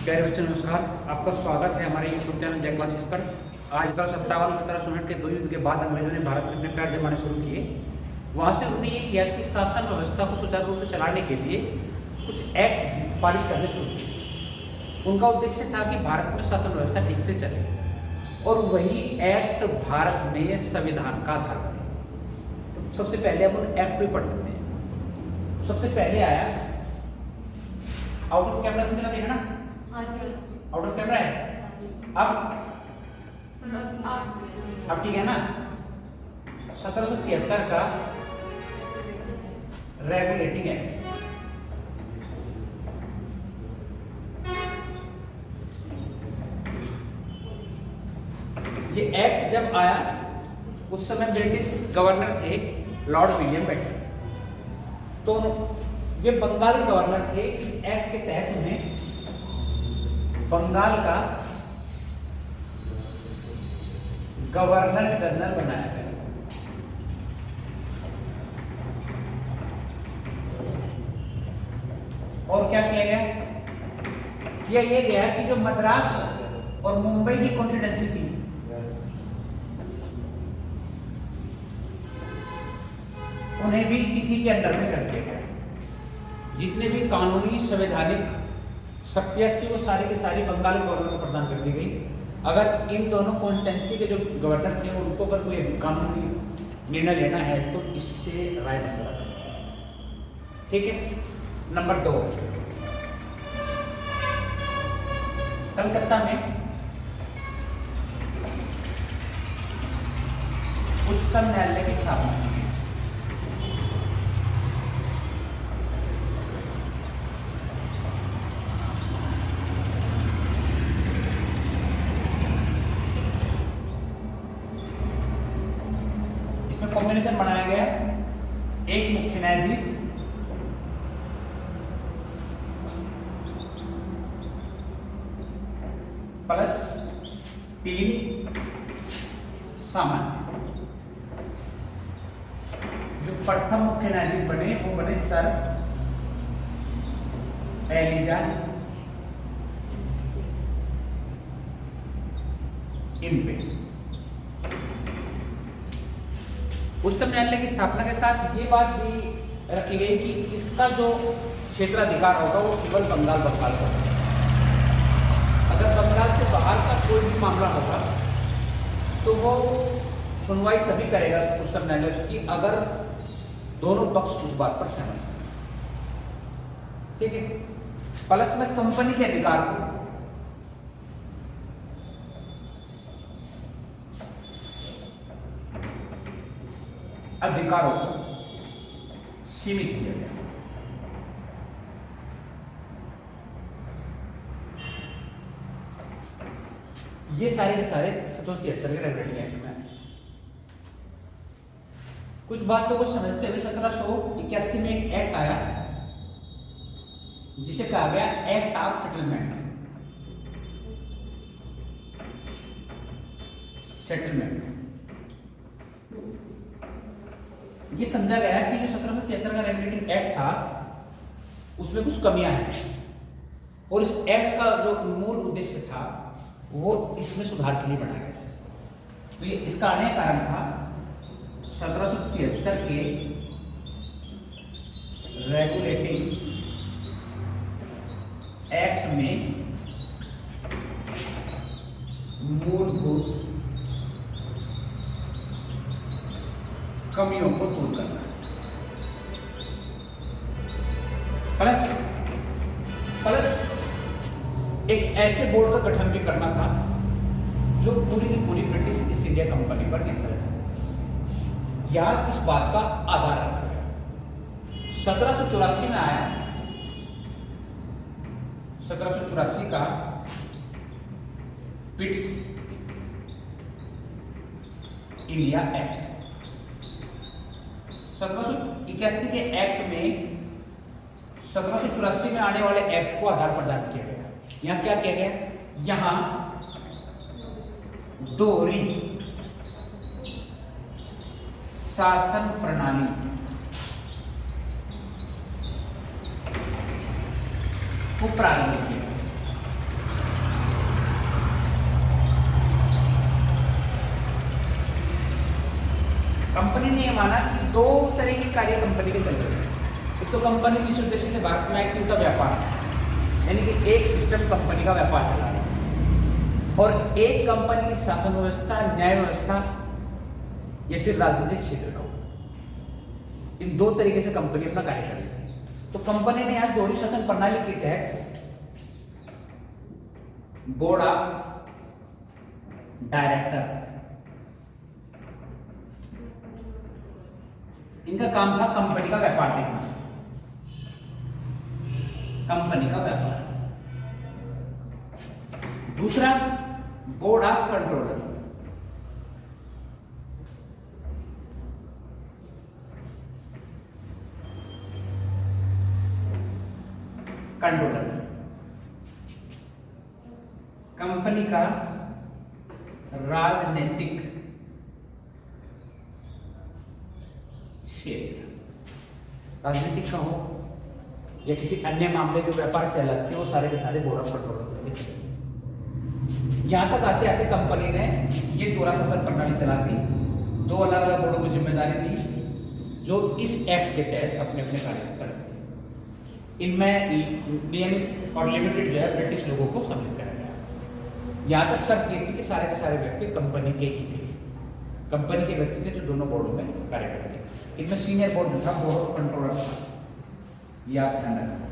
प्यारे बच्चों नमस्कार। आपका स्वागत है हमारे यूट्यूब चैनल जय क्लासेस पर। आज 1757 के 2 युद्ध के बाद अंग्रेजों ने भारत में अपने पैर जमाने शुरू किए। वहाँ से उन्होंने ये किया कि शासन व्यवस्था को सुचारू रूप से चलाने के लिए कुछ एक्ट पारित करने शुरू किए। उनका उद्देश्य था कि भारत में शासन व्यवस्था ठीक से चले और वही एक्ट भारत में संविधान का आधार बने। तो सबसे पहले अब उन एक्ट को पढ़ लेते हैं। सबसे पहले आया आउट ऑफ कैमरा, तुमने देखा ना? आउट ऑफ कैमरा है। अब ठीक है ना? 1773 का रेगुलेटिंग एक्ट। ये एक्ट जब आया उस समय ब्रिटिश गवर्नर थे लॉर्ड विलियम बेंटिक। तो ये बंगाली गवर्नर थे। इस एक्ट के तहत उन्हें बंगाल का गवर्नर जनरल बनाया गया। और क्या किया गया? किया ये गया कि जो मद्रास और मुंबई की कॉन्स्टिट्यूंसी थी उन्हें भी इसी के अंडर में कर दिया गया। जितने भी कानूनी संवैधानिक शक्तियां थी वो सारी की सारी बंगाली गवर्नर को प्रदान कर दी गई। अगर इन दोनों कॉन्स्टिट्यूंसी के जो गवर्नर थे उनको अगर कोई कानूनी निर्णय लेना है तो इससे राय मशवरा करें। ठीक है। नंबर 2, कलकत्ता में उच्चतम न्यायालय की स्थापना। कॉम्बिनेशन बनाया गया, एक मुख्य न्यायाधीश प्लस 3 सामान्य। जो प्रथम मुख्य न्यायाधीश बने वो बने सर एलिजा इम्पे। उच्चतम न्यायालय की स्थापना के साथ ये बात भी रखी गई कि इसका जो क्षेत्राधिकार होगा वो केवल बंगाल का होगा। अगर बंगाल से बाहर का कोई भी मामला होगा तो वो सुनवाई तभी करेगा उच्चतम न्यायालय की अगर दोनों पक्ष उस बात पर सहमत हैं। ठीक है। प्लस में कंपनी के अधिकार को अधिकारों को सीमित किया गया। ये सारे के सारे 1773 के रेगुलेटिंग एक्ट में कुछ बातों को समझते हुए 1781 में एक एक्ट आया जिसे कहा गया एक्ट ऑफ सेटलमेंट। ये समझा गया कि जो 1773 का रेगुलेटिंग एक्ट था उसमें कुछ कमियां हैं और इस एक्ट का जो मूल उद्देश्य था वो इसमें सुधार के लिए बनाया गया। तो ये इसका आने का कारण था 1773 के रेगुलेटिंग एक्ट में मूलभूत कमियों को दूर करना प्लस एक ऐसे बोर्ड का गठन भी करना था जो पूरी की पूरी ब्रिटिश ईस्ट इंडिया कंपनी पर निर्भर है। यह इस बात का आधार रखा गया। 1784 में आया 1784 का पिट्स इंडिया एक्ट। 1781 के एक्ट में 1784 में आने वाले एक्ट को आधार प्रदान किया गया। यहां क्या किया गया? यहां दोहरी शासन प्रणाली को प्रारंभ किया। कंपनी ने यह माना कि दो तरह के कार्य कंपनी के चल रहे हैं। एक तो कंपनी जिस उद्देश्य से भारत में आई थी उनका व्यापार, यानी कि एक सिस्टम कंपनी का व्यापार चला रहा है, और एक कंपनी की शासन व्यवस्था, न्याय व्यवस्था या फिर राजनीतिक क्षेत्र का, इन दो तरीके से कंपनी अपना कार्य कर रही थी। तो कंपनी ने आज दोहरी शासन प्रणाली के तहत बोर्ड ऑफ डायरेक्टर, इनका काम था कंपनी का व्यापार देखना, कंपनी का व्यापार। दूसरा बोर्ड ऑफ कंट्रोलर, कंपनी का राजनीतिक क्षेत्र, राजनीतिक का हो या किसी अन्य मामले जो व्यापार चलाते हैं वो सारे के सारे बोर्ड ऑफ कंट्रोलर। यहां तक आते आते कंपनी ने ये दोहरा शासन प्रणाली चला दी, दो अलग अलग बोर्डों को जिम्मेदारी दी जो इस एक्ट के तहत अपने अपने कार्य कर रहे हैं। इनमें नियमित और लिमिटेड जो है ब्रिटिश लोगों को सम्मिलित करा गया। यहां तक शर्त ये थी कि सारे के सारे व्यक्ति कंपनी के ही थे, कंपनी के व्यक्ति थे जो दोनों बोर्डों में कार्य करते थे। इनमें सीनियर बोर्ड जो था बोर्ड ऑफ कंट्रोलर था, ये आप ध्यान रखना,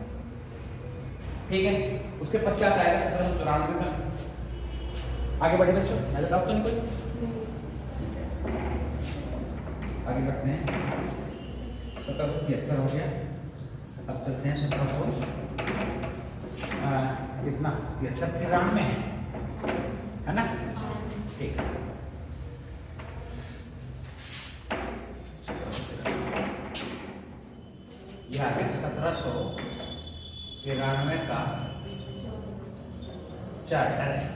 ठीक है। उसके पश्चात आएगा 1794 में। आगे बढ़े बच्चों, नजर डाउट तो नहीं कोई? ठीक है, आगे बढ़ते हैं। 1773 हो गया, अब चलते हैं 1700 कितना 93 में है ना, ठीक है। यह आ गया 1793 का चार्टर है।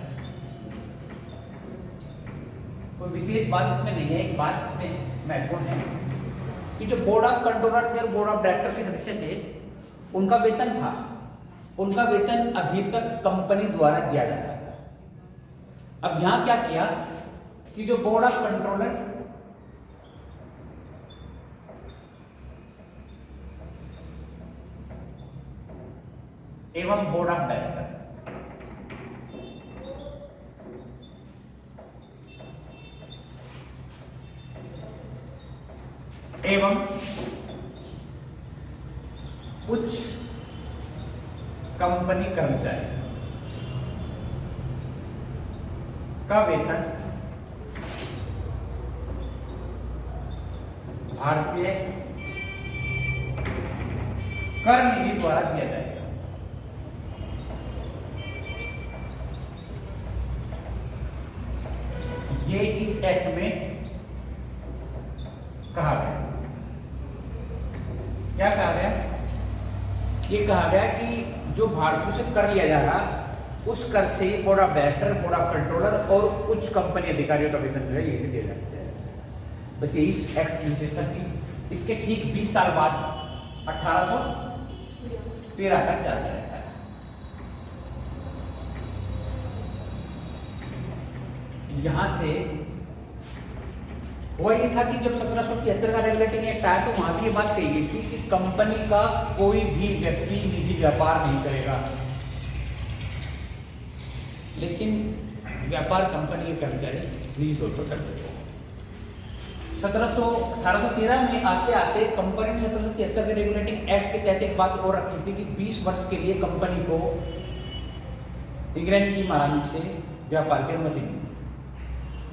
कोई विशेष बात इसमें नहीं है, एक बात इसमें महत्वपूर्ण है कि जो बोर्ड ऑफ कंट्रोलर थे और बोर्ड ऑफ डायरेक्टर के सदस्य थे, उनका वेतन था, उनका वेतन अभी तक कंपनी द्वारा दिया जा रहा था। अब यहां क्या किया कि जो बोर्ड ऑफ कंट्रोलर एवं बोर्ड ऑफ डायरेक्टर एवं उच्च कंपनी कर्मचारी का वेतन भारतीय कर निधि द्वारा दिया जाएगा। ये इस एक्ट में कहा गया। क्या कहा गया? ये कहा गया कि जो भारतीयों से कर लिया जा रहा उस कर से board of director, board of controller और उच्च कंपनी अधिकारियों का वेतन जो है यही से दिया जाता है। बस यही एक्ट की विशेषता थी। इसके ठीक 20 साल बाद 1813 का चार्टर रहता है। यहां से वो ये था कि जब 1773 का रेगुलेटिंग एक्ट आया तो वहां भी ये बात कही गई थी कि कंपनी का कोई भी व्यक्ति निजी व्यापार नहीं करेगा, लेकिन व्यापार कंपनी के कर्मचारी निजी तौर पर करते थे। 1813 में आते आते कंपनी ने 1773 के रेगुलेटिंग एक्ट के तहत एक बात और रखी थी कि 20 वर्ष के लिए कंपनी को इंग्लैंड की महारानी से व्यापार की अनुमति मिली।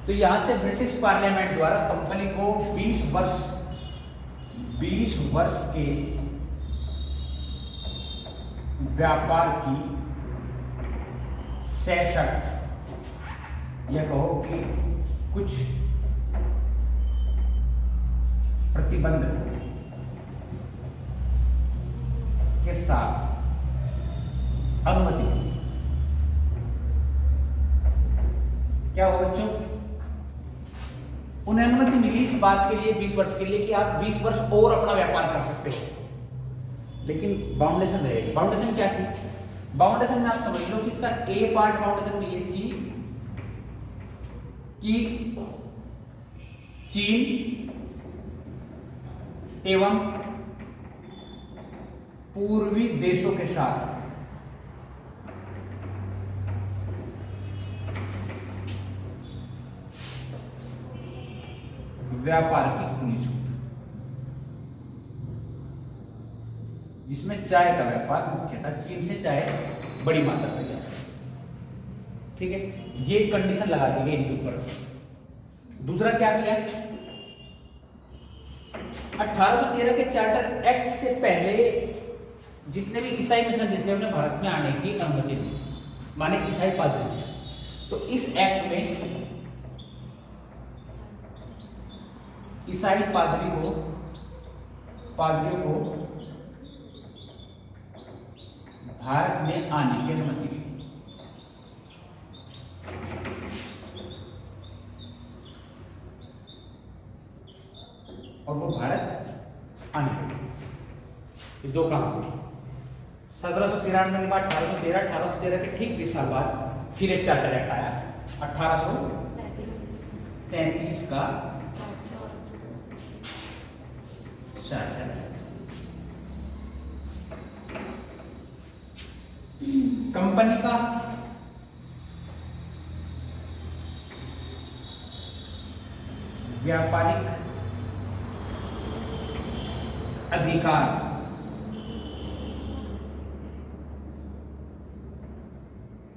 तो यहां से ब्रिटिश पार्लियामेंट द्वारा कंपनी को 20 वर्ष के व्यापार की सशर्त, यह कहो कि कुछ प्रतिबंध के साथ अनुमति मिली। क्या हो बच्चों? उन्हें अनुमति मिली इस बात के लिए 20 वर्ष के लिए कि आप 20 वर्ष और अपना व्यापार कर सकते हो, लेकिन बाउंडेशन रहेगी। बाउंडेशन क्या थी? बाउंडेशन में आप समझ लो कि इसका ए पार्ट बाउंडेशन में ये थी कि चीन एवं पूर्वी देशों के साथ व्यापार की खुली छूट, जिसमें चाय का व्यापार मुख्यतः चीन से चाय बड़ी मात्रा में जाता है। ठीक है, ये कंडीशन लगा दी गई इनके ऊपर। दूसरा क्या किया, 1813 के चार्टर एक्ट से पहले जितने भी ईसाई मिशन थे उन्हें भारत में आने की अनुमति दी, माने ईसाई पादरी। तो इस एक्ट में ईसाई पादरियों को भारत में आने की अनुमति दी। और वो भारत आने लगे। ये दो काम हुए। 1793 के बाद 1813 के ठीक 20 साल बाद फिर एक चार्टर एक्ट आया, 1833 का चार्टर। कंपनी का व्यापारिक अधिकार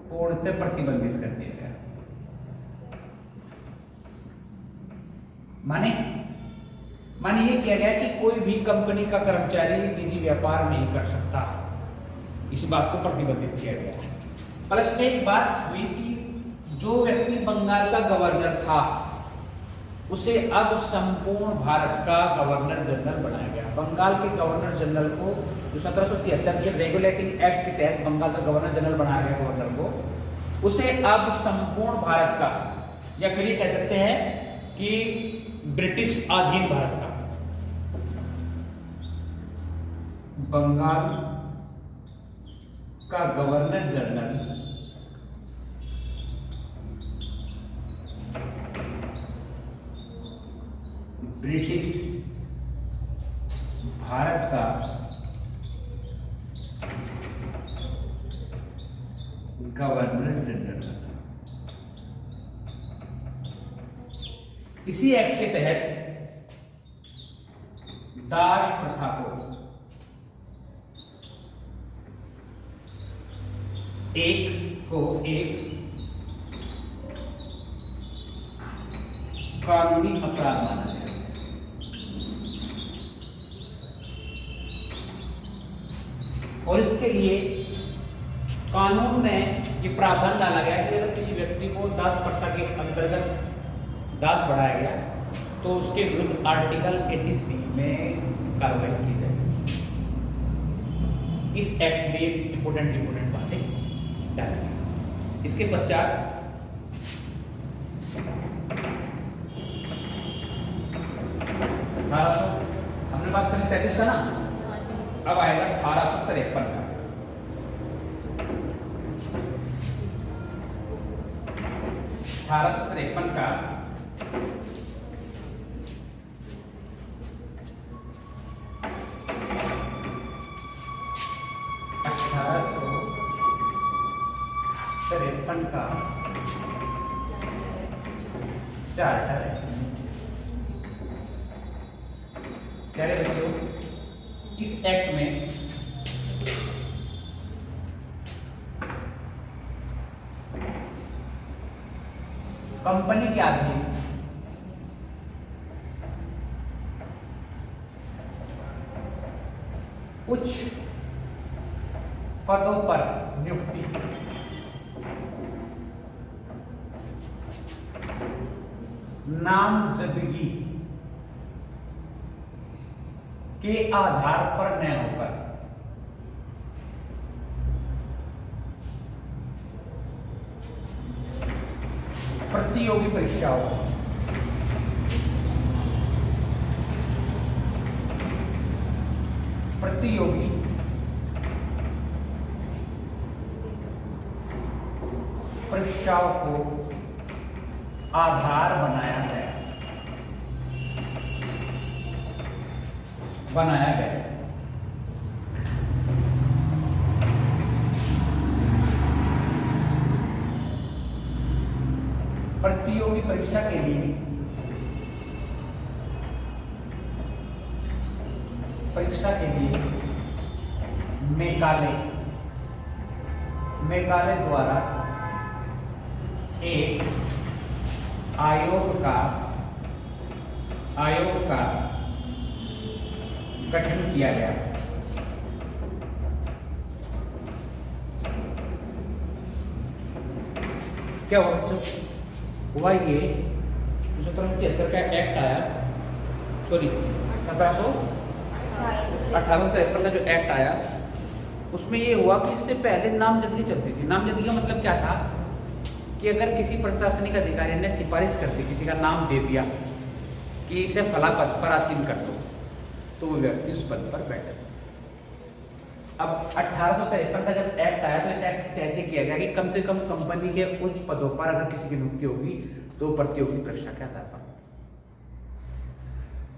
पूर्णतः प्रतिबंधित कर दिया गया। माने ये किया गया कि कोई भी कंपनी का कर्मचारी निजी व्यापार नहीं कर सकता, इस बात को प्रतिबंधित किया गया। प्लस में एक बात हुई कि जो व्यक्ति बंगाल का गवर्नर था उसे अब संपूर्ण भारत का गवर्नर जनरल बनाया गया। बंगाल के गवर्नर जनरल को जो 1773 के रेगुलेटिंग एक्ट के तहत बंगाल का गवर्नर जनरल बनाया गया गवर्नर को, उसे अब संपूर्ण भारत का, या फिर ये कह सकते हैं कि ब्रिटिश अधीन भारत का, बंगाल का गवर्नर जनरल ब्रिटिश भारत का गवर्नर जनरल। इसी एक्ट के तहत दास प्रथा को एक कानूनी अपराध माना गया। और इसके लिए कानून में ये प्रावधान डाला गया कि अगर किसी व्यक्ति को दास प्रथा के अंतर्गत दास बढ़ाया गया तो उसके विरुद्ध आर्टिकल 83 में कार्रवाई की जाएगी। इस एक्ट में इंपोर्टेंट बातें डाली गई। इसके पश्चात हमने बात करी 33 का ना, अब आएगा 1853 का। 1853 का चार्टर है। प्यारे बच्चों, इस एक्ट में कंपनी के अधीन उच्च पदों पर नियुक्ति, नामजदगी के आधार पर न होकर प्रतियोगी परीक्षाओं को आधार बनाया गया। बनाया गया। प्रतियोगी परीक्षा के लिए मेघालय द्वारा एक आयोग का गठन किया गया। क्या हुआ बच्चों? हुआ ये 1973 का एक्ट आया, सॉरी 1853 का जो एक्ट आया, उसमें ये हुआ कि इससे पहले नामजदगी चलती थी। नामजदगी का मतलब क्या था कि अगर किसी प्रशासनिक अधिकारी ने सिफारिश कर दी, किसी का नाम दे दिया कि इसे फला पद पर आसीन कर दो, तो वो व्यक्ति उस पद पर बैठे। अब 1853 का जब एक्ट आया तो इस एक्ट के तहत किया गया कि कम से कम कंपनी के उच्च पदों पर अगर किसी की नियुक्ति होगी तो प्रतियोगी परीक्षा के आधार पर,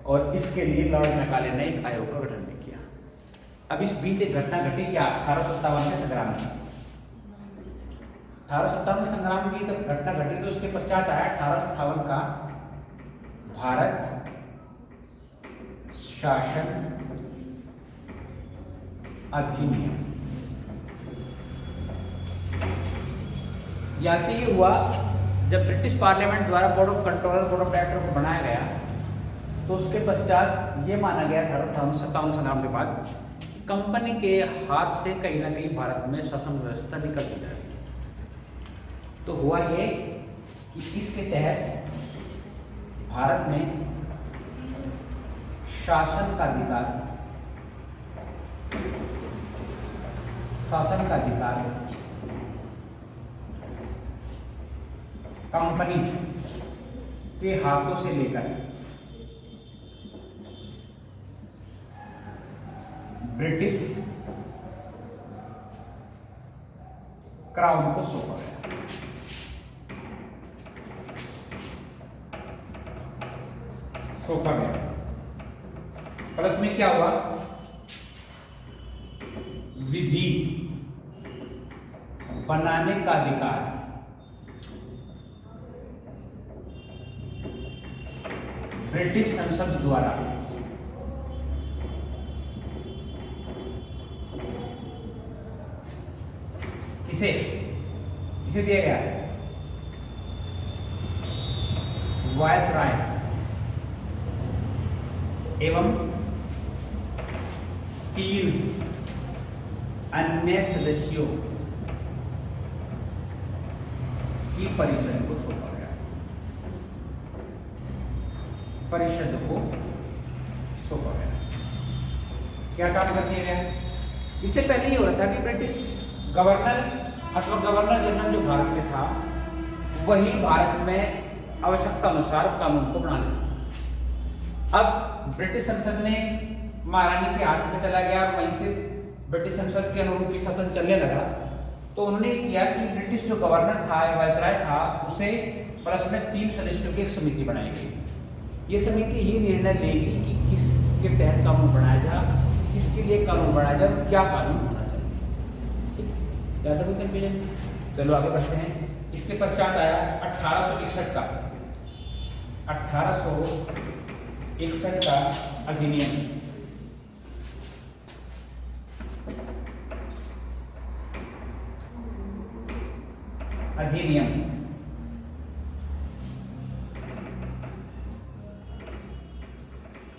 और इसके लिए लॉर्ड मैकाले ने एक आयोग का गठन भी किया। अब इस बीच एक घटना घटी क्या? 1857 के संग्राम में। 1857 के संग्राम में सब घटना घटी, तो उसके पश्चात आया 1858 का भारत शासन अधिनियम। यहां से ये हुआ जब ब्रिटिश पार्लियामेंट द्वारा board of controller, board of director को बनाया गया, तो उसके पश्चात ये माना गया था 1857 संग्राम के बाद कंपनी के हाथ से कहीं ना कहीं भारत में शासन व्यवस्था निकल जाएगी। तो हुआ ये कि इसके तहत भारत में शासन का अधिकार कंपनी के हाथों से लेकर ब्रिटिश क्राउन को सौंपा गया। प्लस में क्या हुआ? विधि बनाने का अधिकार ब्रिटिश संसद द्वारा किसे दिया गया? वायसराय एवं 3 अन्य सदस्यों की परिषद को सौंपा गया। क्या काम करती है? इससे पहले ये हो रहा था कि ब्रिटिश गवर्नर अथवा गवर्नर जनरल जो भारत में था, वही भारत में आवश्यकता अनुसार कानून को बना लेता। अब ब्रिटिश संसद ने महारानी के हाथ में चला गया और वहीं से ब्रिटिश संसद के अनुरूप ही शासन चलने लगा। तो उन्होंने किया कि ब्रिटिश जो गवर्नर था, वायसराय था, उसे प्लस में 3 सदस्यों की एक समिति बनाई गई। ये समिति ही निर्णय लेगी कि किसके तहत कानून बनाया जाए, किसके लिए कानून बनाया जाए, क्या कानून होना चाहिए। ज्यादा कोई कंफ्यूजन? चलो आगे बढ़ते हैं। इसके पश्चात आया 1861 का अधिनियम।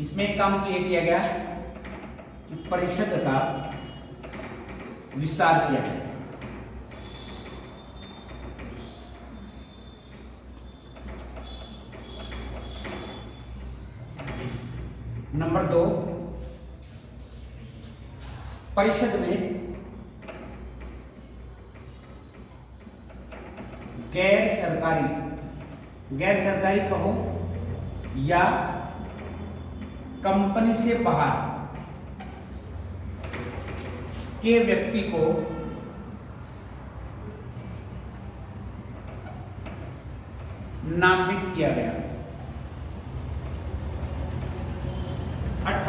इसमें एक काम किया गया कि परिषद का विस्तार किया गया। नंबर 2, परिषद में गैर सरकारी कहो या कंपनी से बाहर के व्यक्ति को नामित किया गया।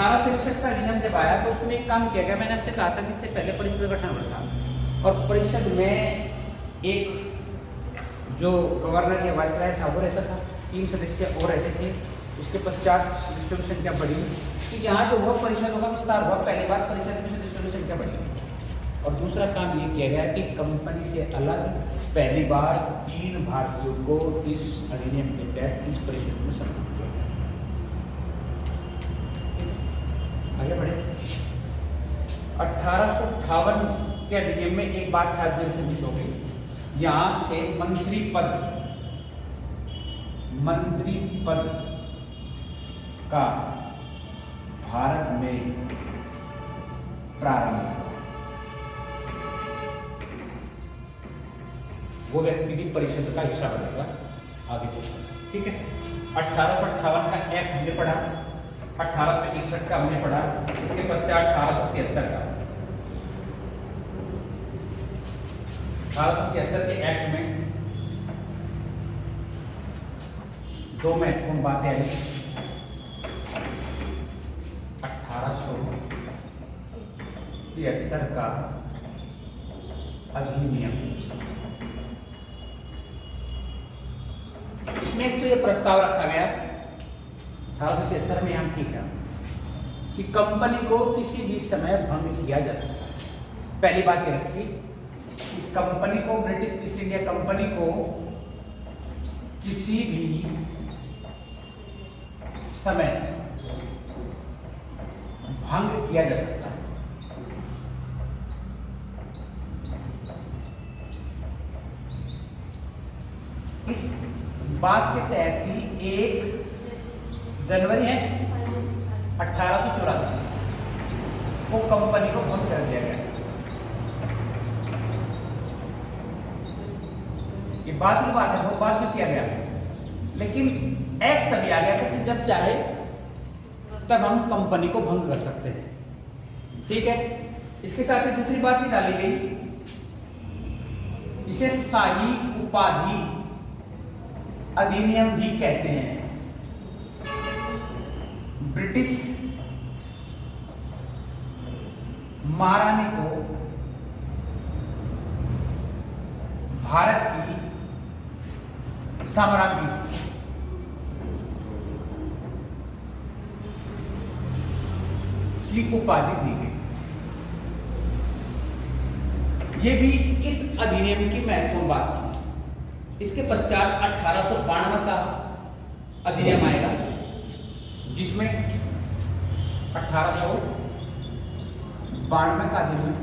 1861 का अधिनियम जब आया तो उसमें एक काम किया गया, मैंने आपसे कहा था कि इससे पहले परिषद का गठन हुआ था और परिषद में एक जो गवर्नर या वाइसराय था वो रहता था, 3 सदस्य और रहते थे। उसके पश्चात सदस्यों की संख्या बढ़ी, तो यहाँ जो हुआ परिषदों का विस्तार हुआ, पहली बार परिषद में सदस्यों की संख्या बढ़ी। और दूसरा काम ये किया गया कि कंपनी से अलग पहली बार 3 भारतीयों को इस अधिनियम के तहत इस परिषद में सम्मिलित किया गया। आगे बढ़े। 1858 के अधिनियम में एक बात शायद मेरे से मिस हो गई, यहाँ से मंत्री पद का भारत में प्रारंभ, वो व्यक्ति भी परिषद का हिस्सा बनेगा आगे चलकर, ठीक है। 1858 का एक्ट हमने पढ़ा, 1861 का हमने पढ़ा, इसके पश्चात 1873 का 1873 के एक्ट में 2 महत्वपूर्ण बातें आई। 1873 का अधिनियम, इसमें एक तो ये प्रस्ताव रखा गया 1873 में, यहाँ ठीक है, कि कंपनी को किसी भी समय भंग किया जा सकता है। पहली बात ये रखी कि कंपनी को, ब्रिटिश ईस्ट इंडिया कंपनी को किसी भी समय भंग किया जा सकता है। इस बात के तहत ही 1 जनवरी है 1884 को कंपनी को भंग कर दिया गया। ये बात की बात है, बहुत बात में किया गया, लेकिन एक्ट तभी आ गया था कि जब चाहे तब हम कंपनी को भंग कर सकते हैं, ठीक है। इसके साथ ही दूसरी बात ही डाली गई, इसे शाही उपाधि अधिनियम भी कहते हैं। ब्रिटिश महारानी को भारत की साम्राज्ञी की उपाधि दी गई। ये भी इस अधिनियम की महत्वपूर्ण बात थी। इसके पश्चात 1892 का अधिनियम आएगा, जिसमें 1892 का अधिनियम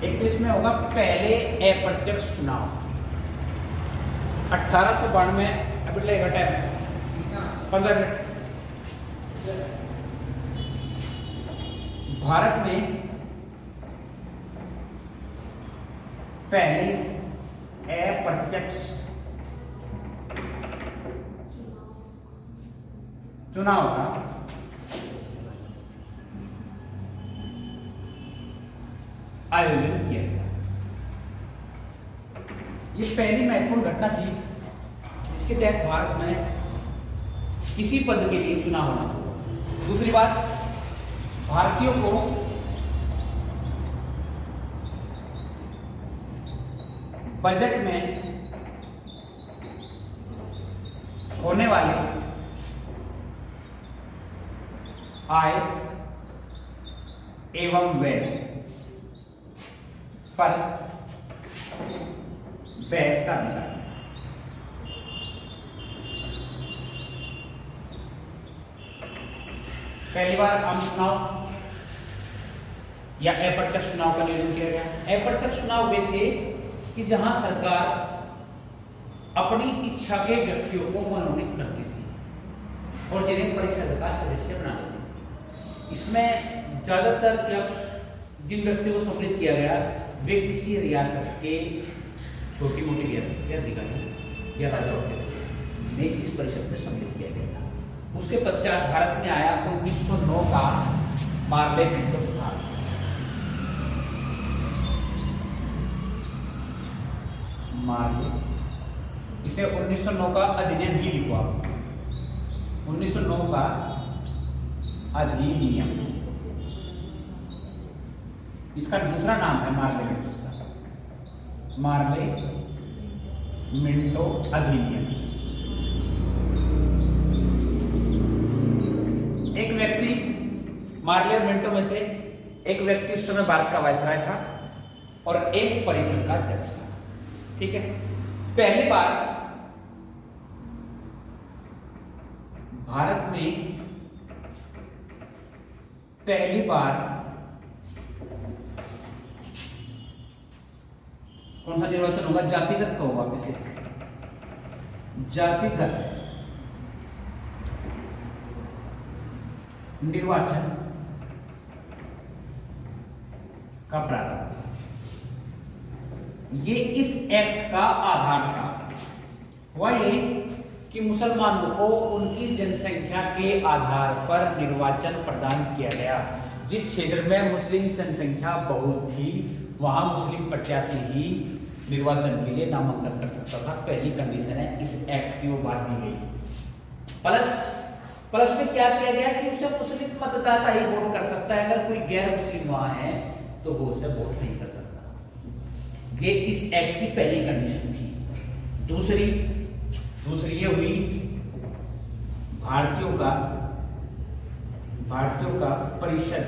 एक तो इसमें होगा पहले अप्रत्यक्ष चुनाव। 1892 अभी लगेगा टाइम 15 मिनट। भारत में पहले अप्रत्यक्ष चुनाव का आयोजन किया गया। ये पहली महत्वपूर्ण घटना थी जिसके तहत भारत में किसी पद के लिए चुनाव होना था। दूसरी बात, भारतीयों को बजट में होने वाले आय एवं व्यय पर बहस का अधिकार। पहली बार आम चुनाव या अप्रत्यक्ष चुनाव का निर्णय किया गया। अप्रत्यक्ष चुनाव वे थे कि जहां सरकार अपनी इच्छा के व्यक्तियों को मनोनीत करती थी और जिन्हें परिषद का सदस्य बना देती थी। इसमें ज्यादातर या जिन व्यक्तियों को सम्मिलित किया गया वे किसी रियासत के, छोटी मोटी रियासत के अधिकारी या राजा होते थे, इस परिषद में सम्मिलित किया गया था। उसके पश्चात भारत में आया 1909 का पार्लियामेंट का सुधार। इसे 1909 का अधिनियम ही लिखो आप, 1909 का अधिनियम। इसका दूसरा नाम है मार्ले मिंटो का, मार्ले मिंटो अधिनियम। एक व्यक्ति, मार्ले और मिंटो में से एक व्यक्ति उस समय भारत का वायसराय था और एक परिषद का अध्यक्ष था। ठीक है, पहली बार भारत में कौन सा निर्वाचन होगा? जातिगत का होगा, किसे? जातिगत निर्वाचन का प्रारंभ। ये इस एक्ट का आधार था। वह ये कि मुसलमानों को उनकी जनसंख्या के आधार पर निर्वाचन प्रदान किया गया। जिस क्षेत्र में मुस्लिम जनसंख्या बहुत थी वहां मुस्लिम प्रत्याशी ही निर्वाचन के लिए नामांकन कर सकता था। पहली कंडीशन है इस एक्ट की, वो बात दी गई। प्लस में क्या किया गया कि उसे मुस्लिम मतदाता ही वोट कर सकता है, अगर कोई गैर मुस्लिम वहां है तो वो उसे वोट नहीं कर सकता। ये इस एक्ट की पहली कंडीशन थी। दूसरी ये हुई भारतीयों का परिषद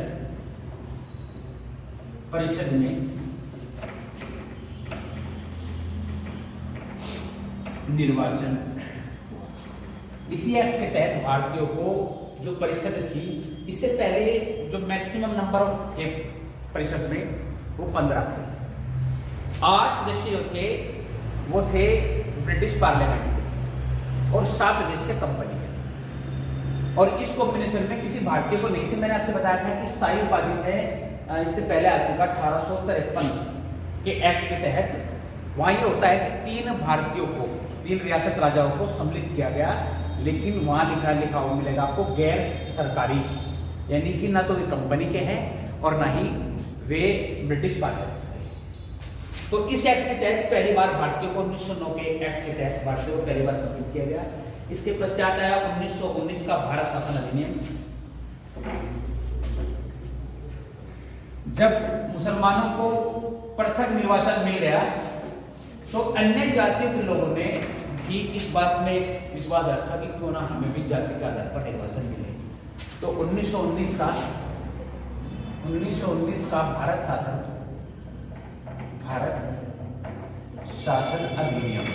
में निर्वाचन। इसी एक्ट के तहत भारतीयों को जो परिषद थी, इससे पहले जो मैक्सिमम नंबर थे परिषद में वो 15 थे। 8 सदस्य जो थे वो थे ब्रिटिश पार्लियामेंट के और 7 सदस्य कंपनी के। और इस कॉम्बिनेशन में किसी भारतीय को नहीं थे। मैंने आपसे बताया था कि शाही उपाधि में इससे पहले आ चुका 1853 के एक्ट के तहत। वहां ये होता है कि 3 भारतीयों को, 3 रियासत राजाओं को सम्मिलित किया गया, लेकिन वहां लिखा हुआ मिलेगा आपको गैर सरकारी, यानी कि ना तो वे कंपनी के हैं और ना ही वे ब्रिटिश पार्लियामेंट के। तो इस एक्ट के तहत पहली बार भारतीयों को 1909 के एक्ट के तहत भारतीयों को पहली बार सम्मिलित किया गया। इसके पश्चात आया 1919 का भारत शासन अधिनियम। जब मुसलमानों को पृथक निर्वाचन मिल गया तो अन्य जातियों के लोगों ने भी इस बात में विश्वास रखा कि क्यों ना हमें भी जाति के आधार पर निर्वाचन मिले। तो 1919 का भारत शासन अधिनियम।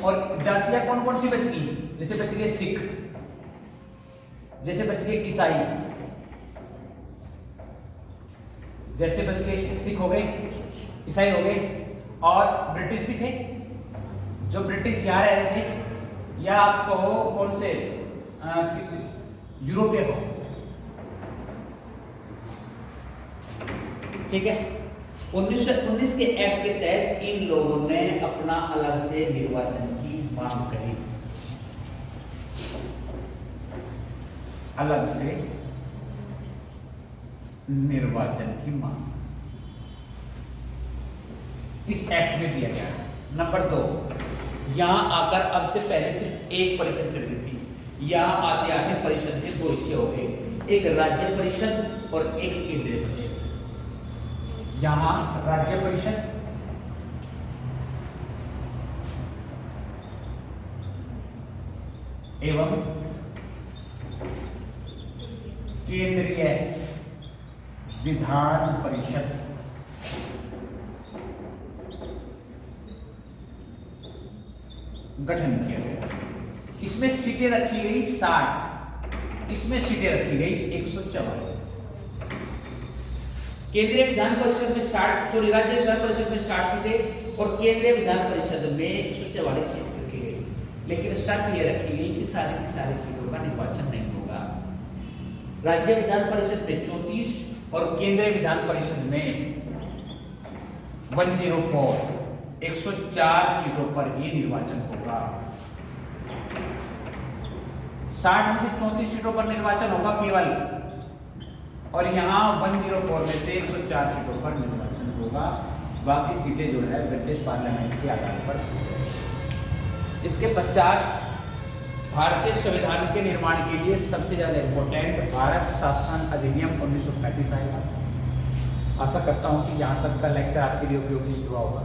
और जातियां कौन कौन सी बच गई? जैसे बच गए सिख, जैसे बच गए ईसाई, जैसे बच गए सिख हो गए, ईसाई हो गए, और ब्रिटिश भी थे। जो ब्रिटिश यहाँ रह रहे थे, या आपको कौन से यूरोपीय हो, ठीक है। 1919 के एक्ट के तहत इन लोगों ने अपना अलग से निर्वाचन की मांग करी, अलग से निर्वाचन की मांग इस एक्ट में दिया गया। नंबर 2, यहां आकर अब से पहले सिर्फ एक परिषद चलती थी, यहां आते आते परिषद के 2 हिस्से हो गए, एक राज्य परिषद और एक केंद्रीय परिषद। यहां राज्य परिषद एवं केंद्रीय विधान परिषद गठन किया गया। इसमें सीटें रखी गई 60, इसमें सीटें रखी गई 144। केंद्रीय विधान परिषद में 60, सॉरी राज्य विधान परिषद में 60 सीटें और केंद्रीय विधान परिषद में 144 सीटें रखी गई। लेकिन शर्त यह रखी गई कि सारी की सारी सीटों का निर्वाचन नहीं होगा। राज्य विधान परिषद में 34 और केंद्रीय विधान परिषद में 104, 104 सीटों पर ही निर्वाचन होगा। 60 में से 34 सीटों पर निर्वाचन होगा केवल, और यहां 104 में से 104 सीटों पर निर्वाचन होगा। बाकी सीटें जो है ब्रिटिश पार्लियामेंट के आधार पर। इसके पश्चात भारतीय संविधान के निर्माण के लिए सबसे ज़्यादा इम्पोर्टेंट भारत शासन अधिनियम 1935 आएगा। आशा करता हूँ कि यहाँ तक का लेक्चर आपके लिए उपयोगी सिद्ध हुआ होगा।